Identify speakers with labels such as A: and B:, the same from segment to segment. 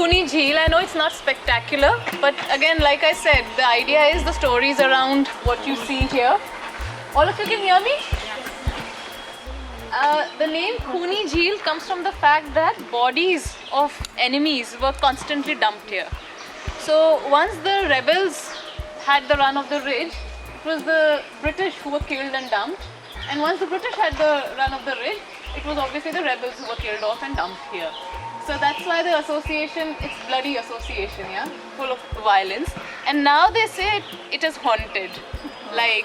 A: Khuni Jheel. I know it's not spectacular, but again, like I said, the idea is the stories around what you see here. All of you can hear me? The name Khuni Jheel comes from the fact that bodies of enemies were constantly dumped here. So once the rebels had the run of the ridge, it was the British who were killed and dumped. And once the British had the run of the ridge, it was obviously the rebels who were killed off and dumped here. So that's why the association, it's bloody association, yeah, full of violence. And now they say it is haunted, like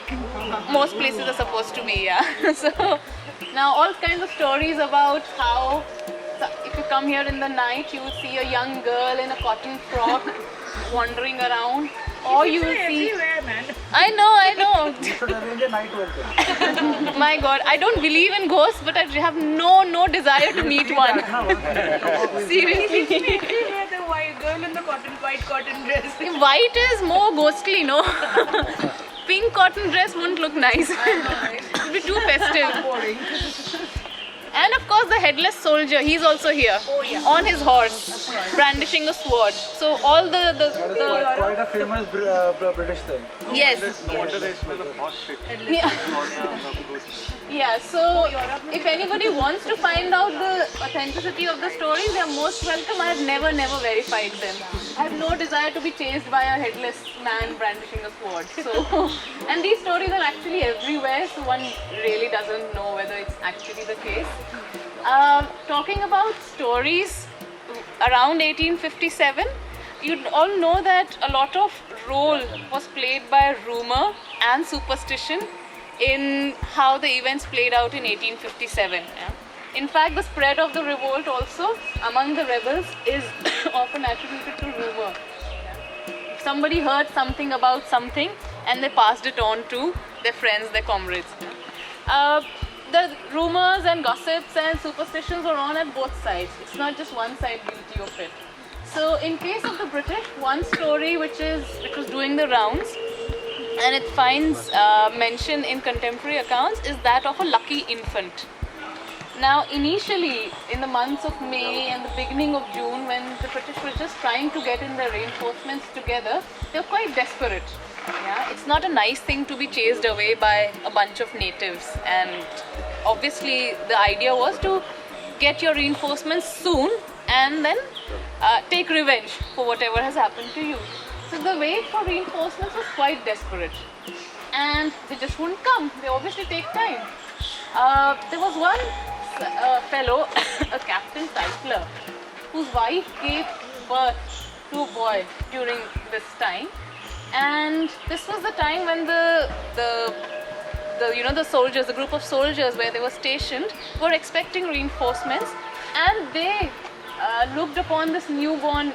A: most places are supposed to be, yeah. So now all kinds of stories about how if you come here in the night, you will see a young girl in a cotton frock wandering around, or you will see.
B: Everywhere, man.
A: I know.
C: You should arrange a night welcome.
A: My God, I don't believe in ghosts, but I have no desire to meet one. Seriously.
B: Everywhere the white girl in the white cotton dress.
A: White is more ghostly, no? Pink cotton dress wouldn't look nice. It would be too festive. And of course the headless soldier, he's also here.
B: Oh, yeah.
A: On his horse, brandishing a sword. So all
C: That is quite a famous British thing.
A: yes. Yeah. Yeah, so if anybody wants to find out the authenticity of the stories, they are most welcome. I have never verified them. I have no desire to be chased by a headless man brandishing a sword. So, and these stories are actually everywhere, so one really doesn't know whether it's actually the case. Talking about stories around 1857, you all know that a lot of role was played by rumor and superstition in how the events played out in 1857. Yeah? In fact, the spread of the revolt also among the rebels is often attributed to rumor. Yeah? Somebody heard something about something and they passed it on to their friends, their comrades. Yeah? The rumors and gossips and superstitions were on at both sides. It's not just one side guilty of it. So in case of the British, one story which was doing the rounds and it finds mention in contemporary accounts is that of a lucky infant. Now initially in the months of May and the beginning of June, when the British were just trying to get in their reinforcements together, they were quite desperate. Yeah? It's not a nice thing to be chased away by a bunch of natives, and obviously the idea was to get your reinforcements soon and then take revenge for whatever has happened to you. So the wait for reinforcements was quite desperate and they just wouldn't come. They obviously take time. There was one fellow, a Captain Tytler, whose wife gave birth to a boy during this time, and this was the time when the soldiers, the group of soldiers where they were stationed, were expecting reinforcements, and they looked upon this newborn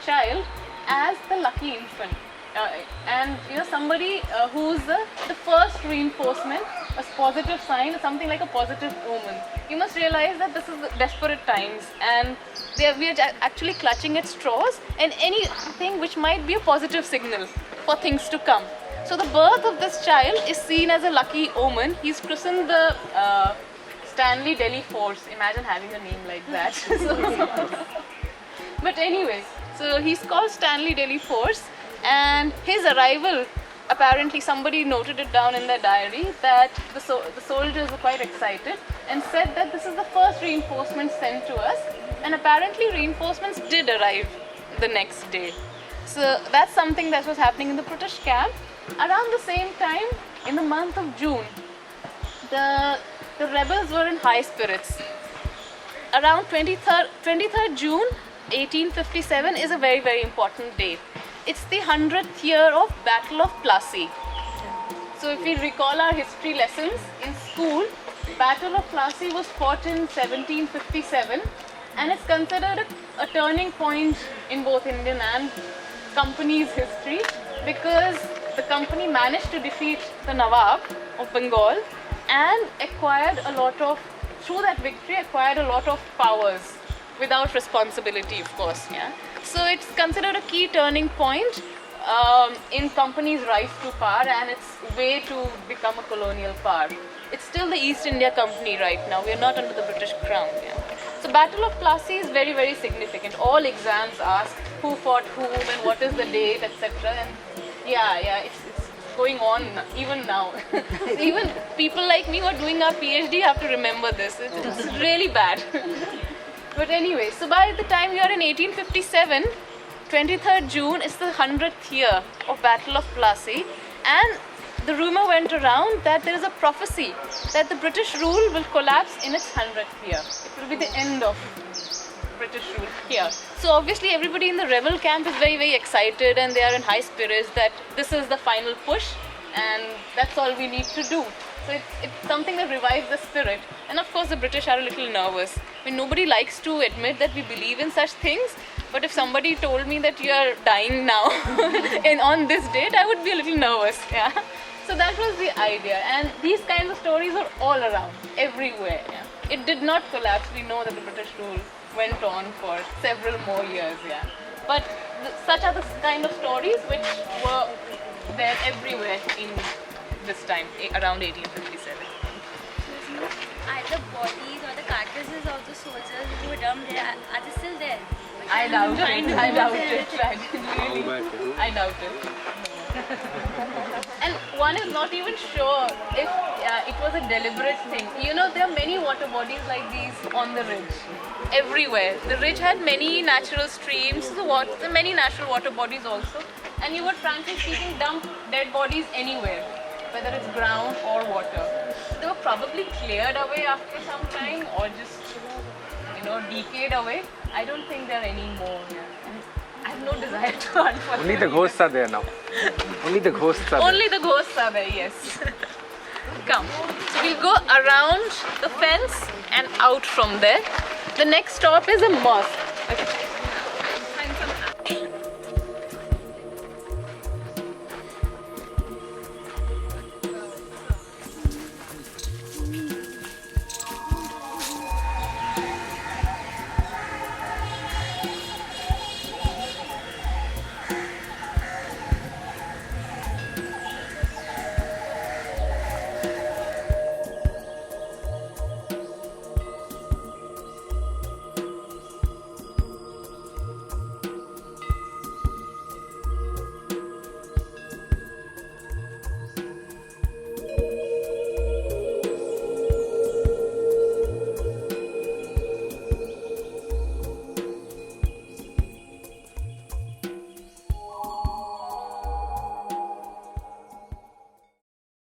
A: child as the lucky infant. And somebody who's the first reinforcement, a positive sign, something like a positive omen. You must realize that this is desperate times, and we are actually clutching at straws and anything which might be a positive signal for things to come. So the birth of this child is seen as a lucky omen. He's christened the Stanley Delhi Force. Imagine having a name like that. But anyway, so he's called Stanley Delhi Force, and his arrival, apparently somebody noted it down in their diary that the soldiers were quite excited and said that this is the first reinforcement sent to us, and apparently reinforcements did arrive the next day. So that's something that was happening in the British camp. Around the same time, in the month of June, the rebels were in high spirits. Around 23rd June 1857 is a very important day. It's the 100th year of Battle of Plassey. So if we recall our history lessons in school, Battle of Plassey was fought in 1757, and it's considered a turning point in both Indian and company's history, because the company managed to defeat the Nawab of Bengal and through that victory acquired a lot of powers without responsibility, of course. Yeah. So it's considered a key turning point in company's rise to power and its way to become a colonial power. It's still the East India Company right now. We are not under the British Crown. Yeah. So Battle of Plassey is very, very significant. All exams ask who fought whom and what is the date, etc. And yeah, it's going on even now. Even people like me who are doing our PhD have to remember this. It's really bad. But anyway, so by the time we are in 1857, 23rd June is the 100th year of Battle of Plassey, and the rumor went around that there is a prophecy that the British rule will collapse in its 100th year. It will be the end of British rule here. So obviously everybody in the rebel camp is very, very excited, and they are in high spirits that this is the final push and that's all we need to do. So it's something that revives the spirit. And of course the British are a little nervous. I mean, nobody likes to admit that we believe in such things, but if somebody told me that you are dying now and on this date, I would be a little nervous. Yeah. So that was the idea, and these kinds of stories are all around, everywhere. Yeah. It did not collapse. We know that the British rule went on for several more years. Yeah. But such are the kind of stories which were there everywhere in this time, around 1857.
D: Are the bodies or the carcasses of the soldiers who were dumped there, are they still there?
A: I doubt it. I doubt it. I doubt it. And one is not even sure if it was a deliberate thing. You know, there are many water bodies like these on the ridge. Everywhere. The ridge had many natural streams, many natural water bodies also. And you would, frankly speaking, dump dead bodies anywhere, whether it's ground or water. They were probably cleared away after some time, or just, decayed away. I don't think there are any more. I have no desire to hunt for them.
E: Only the ghosts are there now. Only the ghosts are there.
A: Only the ghosts are there, yes. Come. So we'll go around the fence and out from there. The next stop is a mosque. Okay.